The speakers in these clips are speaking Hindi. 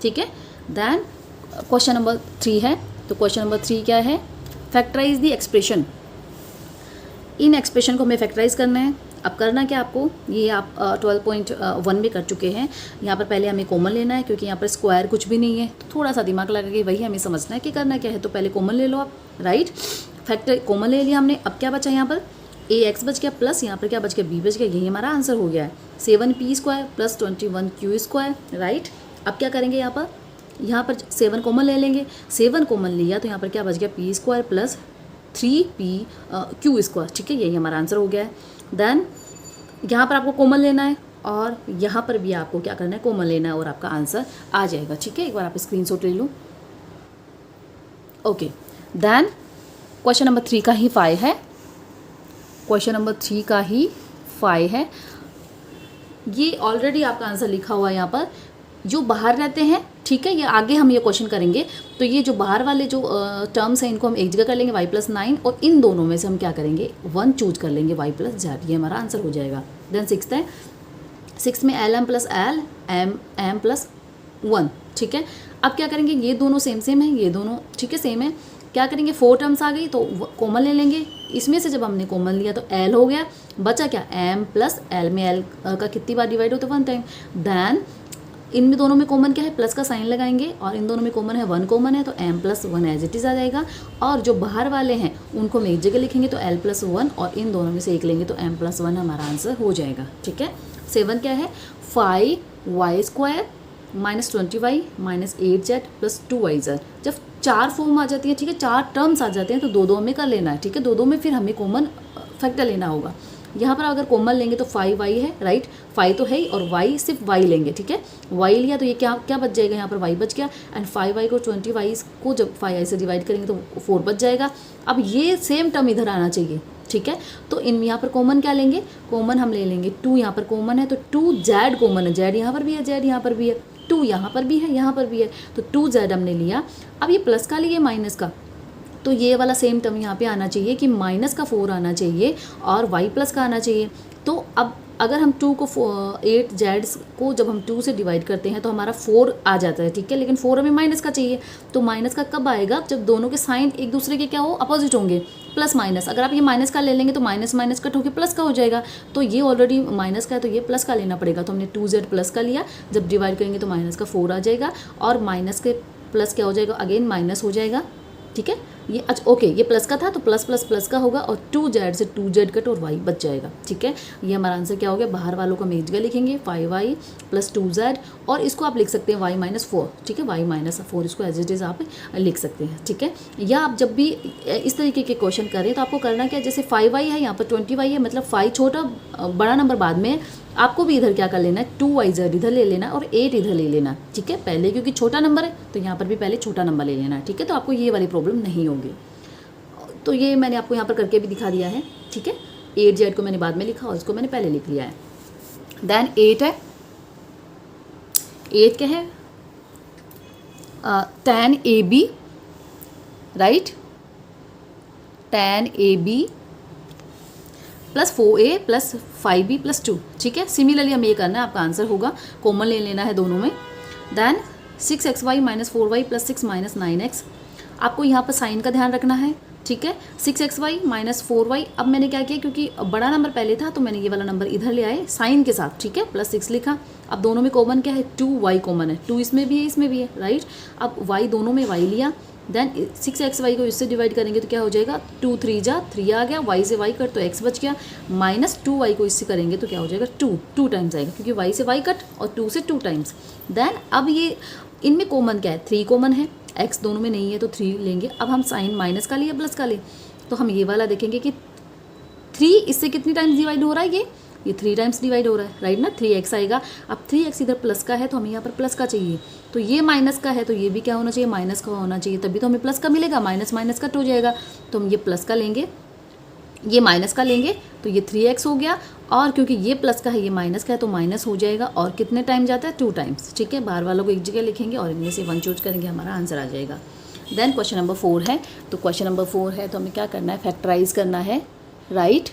ठीक है। देन क्वेश्चन नंबर 3 है, तो क्वेश्चन नंबर 3 क्या है, फैक्टराइज द एक्सप्रेशन। इन एक्सप्रेशन को हमें फैक्टराइज करना है। अब करना क्या आपको, ये आप 12.1 में कर चुके हैं। यहाँ पर पहले हमें कॉमन लेना है, क्योंकि यहाँ पर स्क्वायर कुछ भी नहीं है, तो थोड़ा सा दिमाग लगा के वही हमें समझना है कि करना क्या है। तो पहले कॉमन ले लो आप, राइट। फैक्टर कॉमन ले लिया हमने। अब क्या बचा यहाँ पर, ए एक्स बच गया प्लस यहाँ पर क्या बच गया, बी बच गया। यही हमारा आंसर हो गया है 7p² प्लस 21q², राइट। अब क्या करेंगे, यहाँ पर 7 कॉमन ले लेंगे। 7 कॉमन लिया तो यहाँ पर क्या बच गया, p² प्लस 3pq², ठीक है। यही हमारा आंसर हो गया है। देन यहाँ पर आपको कॉमन लेना है और यहाँ पर भी आपको क्या करना है, कॉमन लेना है, और आपका आंसर आ जाएगा, ठीक है। एक बार आप स्क्रीनशॉट ले लो। ओके, देन क्वेश्चन नंबर 3 का ही 5 है। क्वेश्चन नंबर 3 का ही 5 है। ये ऑलरेडी आपका आंसर लिखा हुआ है यहाँ पर। जो बाहर रहते हैं, ठीक है, ये आगे हम ये क्वेश्चन करेंगे। तो ये जो बाहर वाले जो टर्म्स हैं, इनको हम एक जगह कर लेंगे y+9, और इन दोनों में से हम क्या करेंगे, 1 चूज कर लेंगे, y+z। ये हमारा आंसर हो जाएगा। देन 6th है, 6 में lm + l m + 1, ठीक है। अब क्या करेंगे, ये दोनों सेम है, ये दोनों ठीक है सेम है। क्या करेंगे, 4 टर्म्स आ गई तो कॉमन ले लेंगे। इसमें से जब हमने कॉमन लिया तो l हो गया, बचा क्या, m + l। में l का कितनी बार डिवाइड होता है, 1 टाइम। देन इनमें दोनों में कॉमन क्या है, प्लस का साइन लगाएंगे, और इन दोनों में कॉमन है 1 कॉमन है, तो m + 1 एज इट इज़ आ जाएगा। और जो बाहर वाले हैं उनको हम एक जगह लिखेंगे तो l + 1, और इन दोनों में से एक लेंगे तो m + 1 हमारा आंसर हो जाएगा, ठीक है। 7 क्या है, 5y² - 20y - 8z + 2yz। जब 4 फॉर्म आ जाती है, ठीक है, 4 टर्म्स आ जाते हैं, तो 2 में कर लेना है, ठीक है। 2 में फिर हमें कॉमन फैक्टर लेना होगा। यहाँ पर अगर कॉमन लेंगे तो 5y है, राइट। 5 तो है ही, और y सिर्फ y लेंगे, ठीक है। y लिया तो ये क्या बच जाएगा, यहाँ पर y बच गया। एंड 5y को 20y को जब 5y से डिवाइड करेंगे तो 4 बच जाएगा। अब ये सेम टर्म इधर आना चाहिए, ठीक है। तो इन यहाँ पर कॉमन क्या लेंगे, कॉमन हम ले लेंगे 2। यहाँ पर कॉमन है तो 2z कॉमन है, z यहाँ पर भी है, z यहाँ पर भी है, 2 यहाँ पर भी है, यहाँ पर भी है, तो 2z हमने लिया। अब ये प्लस का लिए माइनस का, तो ये वाला सेम टर्म यहाँ पे आना चाहिए कि -4 आना चाहिए और y+ का आना चाहिए। तो अब अगर हम 2 को 8z को जब हम 2 से डिवाइड करते हैं तो हमारा 4 आ जाता है, ठीक है। लेकिन 4 हमें माइनस का चाहिए, तो माइनस का कब आएगा, जब दोनों के साइन एक दूसरे के क्या हो, अपोजिट होंगे, प्लस माइनस। अगर आप ये माइनस का ले लेंगे तो माइनस माइनस कट होकर प्लस का हो जाएगा। तो ये ऑलरेडी माइनस का है तो ये प्लस का लेना पड़ेगा। तो हमने 2z प्लस का लिया, जब डिवाइड करेंगे तो माइनस का 4 आ जाएगा, और माइनस के प्लस क्या हो जाएगा, अगेन माइनस हो जाएगा, ठीक है। ये अच्छा ओके, ये प्लस का था तो प्लस प्लस प्लस का होगा, और 2z से 2z कट और y बच जाएगा, ठीक है। ये हमारा आंसर क्या हो गया, बाहर वालों को हम एक जगह लिखेंगे 5y + 2z, और इसको आप लिख सकते हैं y - 4, ठीक है। y - 4 इसको एज इट इज़ आप लिख सकते हैं, ठीक है। या आप जब भी इस तरीके के क्वेश्चन करें तो आपको करना क्या है, जैसे 5y है, यहाँ पर 20y है, मतलब 5 छोटा बड़ा नंबर बाद में, आपको भी इधर क्या कर लेना है, 2yz इधर ले लेना और 8 इधर ले लेना, ठीक है। पहले क्योंकि छोटा नंबर है तो यहाँ पर भी पहले छोटा नंबर ले लेना है, ठीक है। तो आपको ये वाली प्रॉब्लम नहीं होगी। तो ये मैंने आपको यहाँ पर करके भी दिखा दिया है, ठीक है। 8z को मैंने बाद में लिखा और इसको मैंने पहले लिख लिया है। देन 8 है, 8 क्या है, tan AB, right, tan AB + 4a + 5b + 2, ठीक है। सिमिलरली हमें ये करना है, आपका आंसर होगा, कॉमन ले लेना है दोनों में। Then 6xy - 4y + 6 - 9x। आपको यहाँ पर साइन का ध्यान रखना है, ठीक है। 6xy - 4y, अब मैंने क्या किया, क्योंकि बड़ा नंबर पहले था तो मैंने ये वाला नंबर इधर ले आए साइन के साथ, ठीक है, +6 लिखा। अब दोनों में कॉमन क्या है, 2y कॉमन है, 2 इसमें भी है इसमें भी है, राइट। अब y दोनों में y लिया। देन 6xy को इससे डिवाइड करेंगे तो क्या हो जाएगा, 2 3 जा 3 आ गया, y से y कट तो x बच गया, -2y को इससे करेंगे तो क्या हो जाएगा, 2 टाइम्स आएगा, क्योंकि y से y कट और 2 से 2 टाइम्स। देन अब ये इनमें कॉमन क्या है, 3 कॉमन है, x दोनों में नहीं है तो 3 लेंगे। अब हम साइन माइनस का लिए प्लस का ले, तो हम ये वाला देखेंगे कि 3 इससे कितनी टाइम्स डिवाइड हो रहा है, ये 3 टाइम्स डिवाइड हो रहा है, राइट ना। 3x आएगा। अब 3x इधर प्लस का है तो हमें यहाँ पर प्लस का चाहिए, तो ये माइनस का है तो ये भी क्या होना चाहिए, माइनस का होना चाहिए, तभी तो हमें प्लस का मिलेगा, माइनस माइनस कट हो जाएगा। तो हम ये प्लस का लेंगे, ये माइनस का लेंगे, तो ये 3x हो गया, और क्योंकि ये प्लस का है ये माइनस का है तो माइनस हो जाएगा, और कितने टाइम जाता है, 2 टाइम्स, ठीक है। बाहर वालों को एक जगह लिखेंगे और इनमें से 1 चूज करेंगे, हमारा आंसर आ जाएगा। देन क्वेश्चन नंबर 4 है, तो क्वेश्चन नंबर 4 है तो हमें क्या करना है, फैक्टराइज करना है, राइट।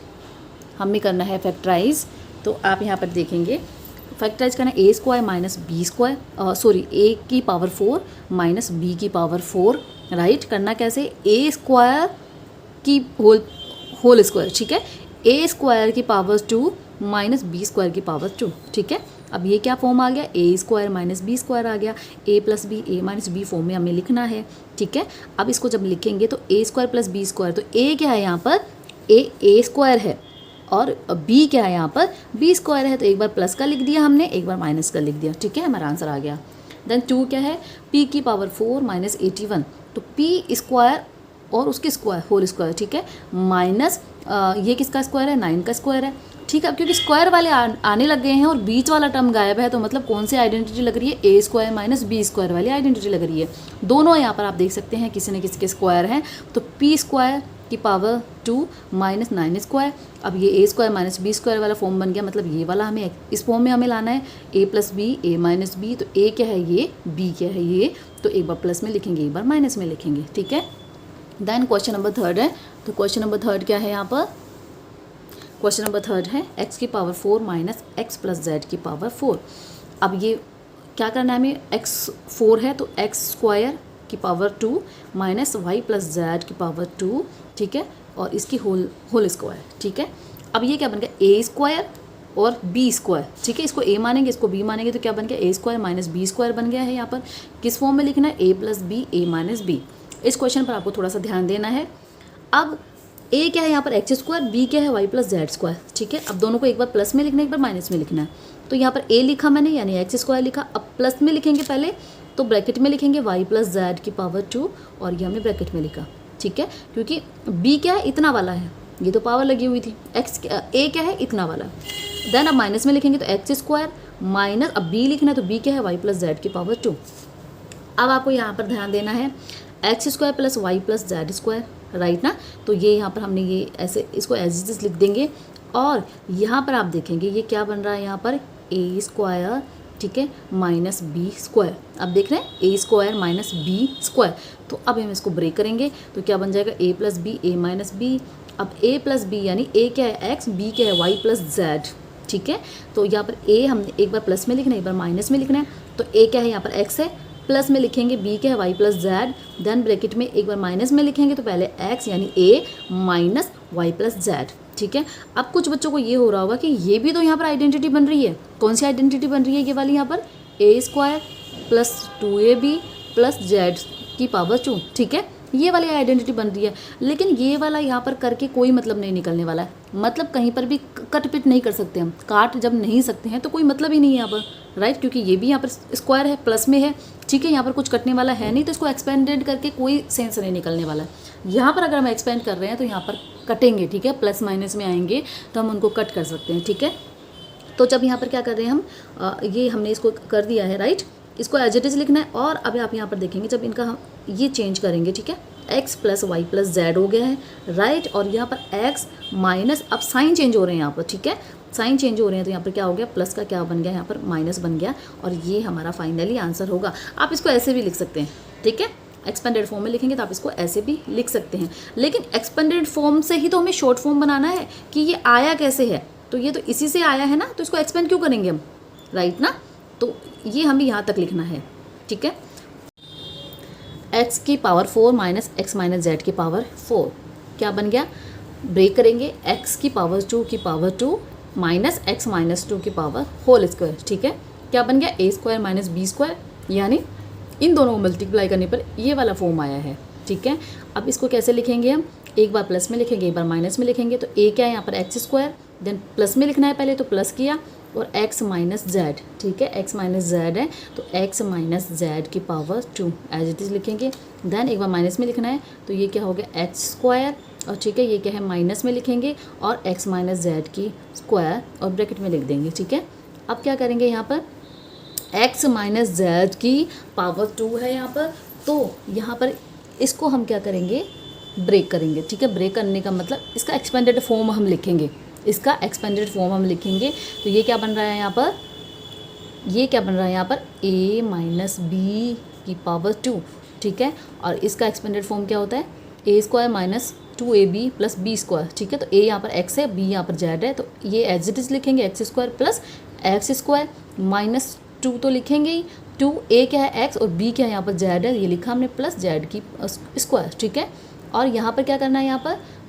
हमें करना है फैक्टराइज। तो आप यहाँ पर देखेंगे फैक्टराइज करना है, A square minus B square, sorry A की पावर 4 माइनस बी की पावर 4, राइट। करना कैसे, ए स्क्वायर की होल स्क्वायर, ठीक है, ए स्क्वायर की पावर 2 माइनस बी स्क्वायर की पावर 2, ठीक है। अब ये क्या फॉर्म आ गया, A square minus B square आ गया, A plus B, A minus B form में हमें लिखना है, ठीक है। अब इसको जब लिखेंगे तो ए स्क्वायर प्लस बी स्क्वायर, तो ए क्या है यहाँ पर, ए स्क्वायर है, और बी क्या है यहाँ पर, बी स्क्वायर है। तो एक बार प्लस का लिख दिया हमने, एक बार माइनस का लिख दिया, ठीक है, हमारा आंसर आ गया। देन 2 क्या है, पी की पावर 4 माइनस 81, तो पी स्क्वायर और उसके स्क्वायर होल स्क्वायर, ठीक है, माइनस ये किसका स्क्वायर है, 9 का स्क्वायर है, ठीक है। अब क्योंकि स्क्वायर वाले आने लग गए हैं और बीच वाला टर्म गायब है, तो मतलब कौन सी आइडेंटिटी लग रही है, A square minus B square वाली आइडेंटिटी लग रही है। दोनों यहाँ पर आप देख सकते हैं किसी न किसी के स्क्वायर हैं, तो पी स्क्वायर की पावर 2 माइनस 9 स्क्वायर। अब ये ए स्क्वायर माइनस बी स्क्वायर वाला फॉर्म बन गया, मतलब ये वाला हमें इस फॉर्म में हमें लाना है, ए plus B, A minus B, तो ए क्या है ये, बी क्या है ये, तो एक बार प्लस में लिखेंगे, एक बार माइनस में लिखेंगे, ठीक है। देन क्वेश्चन नंबर 3 है, तो क्वेश्चन नंबर 3 क्या है यहाँ पर, क्वेश्चन नंबर 3 है x की power 4 minus x plus Z की पावर 4। अब ये क्या करना है हमें, x 4 है तो x स्क्वायर की power 2 minus Y plus Z की पावर 2, ठीक है, और इसकी होल स्क्वायर, ठीक है। अब ये क्या बन गया, ए स्क्वायर और बी स्क्वायर, ठीक है, इसको ए मानेंगे इसको बी मानेंगे, तो क्या बन गया, A square minus B square बन गया है। यहाँ पर किस फॉर्म में लिखना है, ए plus B, A minus B. इस क्वेश्चन पर आपको थोड़ा सा ध्यान देना है। अब ए क्या है यहाँ पर, एक्स स्क्वायर, बी क्या है, वाई प्लस जेड स्क्वायर, ठीक है। अब दोनों को एक बार प्लस में लिखना है, एक बार माइनस में लिखना है। तो यहाँ पर ए लिखा मैंने, यानी एक्स स्क्वायर लिखा। अब प्लस में लिखेंगे पहले, तो ब्रैकेट में लिखेंगे वाई प्लस जेड की पावर 2, और ये हमने ब्रैकेट में लिखा, ठीक है, क्योंकि बी क्या है, इतना वाला है, ये तो पावर लगी हुई थी, ए क्या है, इतना वाला। देन अब माइनस में लिखेंगे तो एक्स स्क्वायर माइनस, अब बी लिखना है तो बी क्या है, वाई प्लस जेड की पावर 2। अब आपको यहाँ पर ध्यान देना है, X square plus Y plus Z square, right ना। तो ये यहाँ पर हमने ये ऐसे इसको एज इट इज लिख देंगे, और यहाँ पर आप देखेंगे ये क्या बन रहा है, यहाँ पर ए स्क्वायर, ठीक है, माइनस बी स्क्वायर। अब देख रहे हैं ए स्क्वायर माइनस बी स्क्वायर। तो अब हम इसको ब्रेक करेंगे तो क्या बन जाएगा, ए plus B, A minus B. अब ए प्लस बी यानी ए क्या है एक्स, बी क्या है वाई प्लस जेड, ठीक है। तो यहाँ पर ए हमने एक बार प्लस में लिखना है, एक बार माइनस में लिखना है। तो ए क्या है यहाँ पर एक्स है, प्लस में लिखेंगे बी क्या है Y plus Z, then bracket में एक बार माइनस में लिखेंगे तो पहले एक्स यानी ए माइनस वाई प्लस जेड, ठीक है। अब कुछ बच्चों को ये हो रहा होगा कि ये भी तो यहाँ पर आइडेंटिटी बन रही है। कौन सी आइडेंटिटी बन रही है, ये वाली यहाँ पर A square plus 2ab plus Z की पावर 2, ठीक है, ये वाली आइडेंटिटी बन रही है। लेकिन ये वाला यहाँ पर करके कोई मतलब नहीं निकलने वाला है, मतलब कहीं पर भी कट पिट नहीं कर सकते हम, काट जब नहीं सकते हैं तो कोई मतलब ही नहीं है यहाँ पर, राइट, क्योंकि ये भी यहाँ पर स्क्वायर है, प्लस में है, ठीक है, यहाँ पर कुछ कटने वाला है नहीं, तो इसको एक्सपेंडेड करके कोई सेंस नहीं निकलने वाला है। यहाँ पर अगर हम एक्सपेंड कर रहे हैं तो यहाँ पर कटेंगे, ठीक है, प्लस माइनस में आएंगे तो हम उनको कट कर सकते हैं, ठीक है। तो जब यहाँ पर क्या कर रहे हैं हम, ये हमने इसको कर दिया है, राइट, इसको एज इट इज लिखना है। और अभी आप यहाँ पर देखेंगे जब इनका हम ये चेंज करेंगे, ठीक है, X plus Y plus Z हो गया है, राइट, और यहाँ पर एक्स माइनस, अब साइन चेंज हो रहे हैं यहाँ पर, ठीक है, साइन चेंज हो रहे हैं, तो यहाँ पर क्या हो गया, प्लस का क्या बन गया, यहाँ पर माइनस बन गया, और ये हमारा फाइनली आंसर होगा। आप इसको ऐसे भी लिख सकते हैं, ठीक है, एक्सपेंडेड फॉर्म में लिखेंगे तो आप इसको ऐसे भी लिख सकते हैं, लेकिन एक्सपेंडेड फॉर्म से ही तो हमें शॉर्ट फॉर्म बनाना है कि ये आया कैसे है, तो ये तो इसी से आया है ना, तो इसको एक्सपेंड क्यों करेंगे हम, राइट ना। तो ये हमें यहाँ तक लिखना है, ठीक है, एक्स की power 4 minus x minus Z की पावर 4 क्या बन गया, ब्रेक करेंगे, एक्स की पावर 2 की पावर 2 माइनस एक्स माइनस 2 की पावर होल स्क्वायर, ठीक है, क्या बन गया, A square minus B square, यानी इन दोनों को मल्टीप्लाई करने पर ये वाला फॉर्म आया है, ठीक है। अब इसको कैसे लिखेंगे हम, एक बार प्लस में लिखेंगे, एक बार माइनस में लिखेंगे। तो ए क्या है यहाँ पर एक्स स्क्वायर, देन प्लस में लिखना है पहले, तो प्लस किया, और x माइनस जेड, ठीक है, x माइनस जेड है तो x माइनस जेड की पावर 2 एज इट इज़ लिखेंगे। देन एक बार माइनस में लिखना है तो ये क्या हो गया एक्स स्क्वायर, और ठीक है, ये क्या है माइनस में लिखेंगे और x माइनस जेड की स्क्वायर और ब्रैकेट में लिख देंगे, ठीक है। अब क्या करेंगे, यहाँ पर x माइनस जेड की पावर 2 है यहाँ पर, तो यहाँ पर इसको हम क्या करेंगे, ब्रेक करेंगे, ठीक है। ब्रेक करने का मतलब इसका एक्सपेंडेड फॉर्म हम लिखेंगे, इसका एक्सपेंडेड फॉर्म हम लिखेंगे। तो ये क्या बन रहा है यहाँ पर, ये क्या बन रहा है यहाँ पर, a माइनस बी की पावर 2, ठीक है, और इसका एक्सपेंडेड फॉर्म क्या होता है, A square minus 2ab plus B square, ठीक है। तो a यहाँ पर x है, b यहाँ पर z है, तो ये एज इट इज लिखेंगे x square plus x square, -2 तो लिखेंगे ही। 2a क्या है x और b क्या है यहाँ पर z है, ये लिखा हमने प्लस z की स्क्वायर, ठीक है। और यहाँ पर क्या करना है,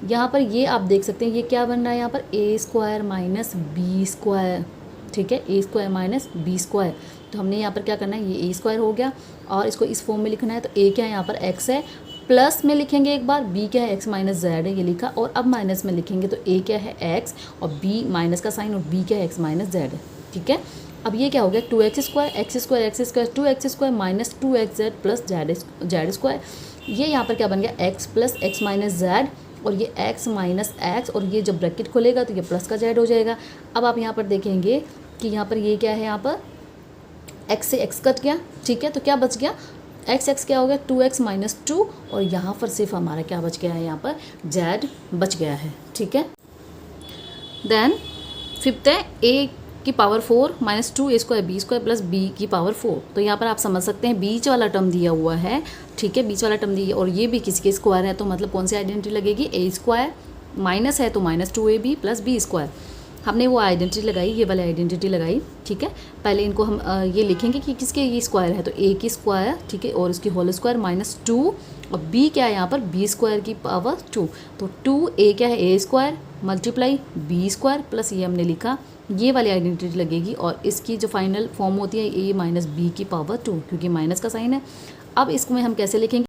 यहाँ पर ये आप देख सकते हैं ये क्या बन रहा है यहाँ पर a square minus B square, ठीक है, a square minus B square. तो हमने यहाँ पर क्या करना है, ये a स्क्वायर हो गया और इसको इस फॉर्म में लिखना है। तो a क्या है यहाँ पर x है, प्लस में लिखेंगे एक बार, b क्या है x माइनस जेड है, ये लिखा। और अब माइनस में लिखेंगे तो a क्या है x और b माइनस का साइन और b क्या है x माइनस जेड है, ठीक है। अब ये क्या हो गया 2x square x square x square 2x square minus 2xz plus Z square. ये यहाँ पर क्या बन गया x plus x minus Z और ये x माइनस एक्स और ये जब ब्रैकेट खुलेगा तो ये प्लस का जेड हो जाएगा। अब आप यहाँ पर देखेंगे कि यहाँ पर ये क्या है, यहाँ पर x से x कट गया, ठीक है। तो क्या बच गया, x क्या हो गया 2x माइनस 2 और यहाँ पर सिर्फ हमारा क्या बच गया है, यहाँ पर z बच गया है, ठीक है। देन फिफ्थ है a की power 4 minus 2a square B square plus b की पावर 4। तो यहाँ पर आप समझ सकते हैं बीच वाला टर्म दिया हुआ है, ठीक है, बीच वाला टर्म दिया और ये भी किसके स्क्वायर है, तो मतलब कौन सी आइडेंटिटी लगेगी, a स्क्वायर माइनस है तो minus 2ab plus b square. हमने वो आइडेंटिटी लगाई, ये वाली आइडेंटिटी लगाई, ठीक है। पहले इनको हम ये लिखेंगे कि किसके ये स्क्वायर है, तो a की स्क्वायर, ठीक है, और इसकी होल स्क्वायर माइनस 2 और b क्या है यहाँ पर b स्क्वायर की पावर 2। तो 2a क्या है a square multiply b square plus ये हमने लिखा, ये वाली आइडेंटिटी लगेगी और इसकी जो फाइनल फॉर्म होती है a माइनस बी की पावर 2, क्योंकि माइनस का साइन है। अब इसमें हम कैसे लिखेंगे,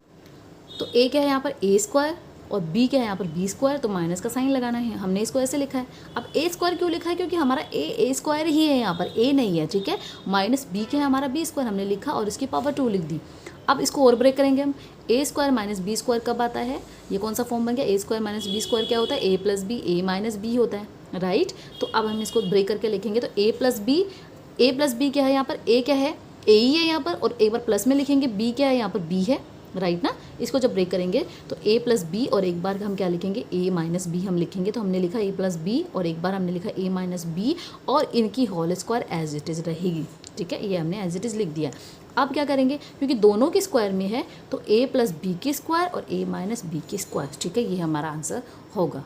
तो a क्या है यहाँ पर a स्क्वायर और b क्या है यहाँ पर b स्क्वायर, तो माइनस का साइन लगाना है, हमने इसको ऐसे लिखा है। अब a स्क्वायर क्यों लिखा है, क्योंकि हमारा a स्क्वायर ही है, यहाँ पर a नहीं है, ठीक है। माइनस b क्या है हमारा b स्क्वायर हमने लिखा और इसकी पावर 2 लिख दी। अब इसको और ब्रेक करेंगे हम, a square minus B square कब आता है, ये कौन सा फॉर्म बन गया, a square minus B square क्या होता है, a plus B, a minus B होता है, राइट। तो अब हम इसको ब्रेक करके लिखेंगे तो a प्लस बी क्या है यहाँ पर, a क्या है a ही है यहाँ पर और एक बार प्लस में लिखेंगे b क्या है यहाँ पर b है, राइट ना। इसको जब ब्रेक करेंगे तो a प्लस बी और एक बार हम क्या लिखेंगे a माइनस बी हम लिखेंगे। तो हमने लिखा a प्लस बी और एक बार हमने लिखा a माइनस बी और इनकी whole square as it is रहेगी, ठीक है, ये हमने एज इट इज़ लिख दिया। अब क्या करेंगे, क्योंकि दोनों के स्क्वायर में है तो a प्लस बी की स्क्वायर और a माइनस बी की स्क्वायर, ठीक है, ये हमारा आंसर होगा।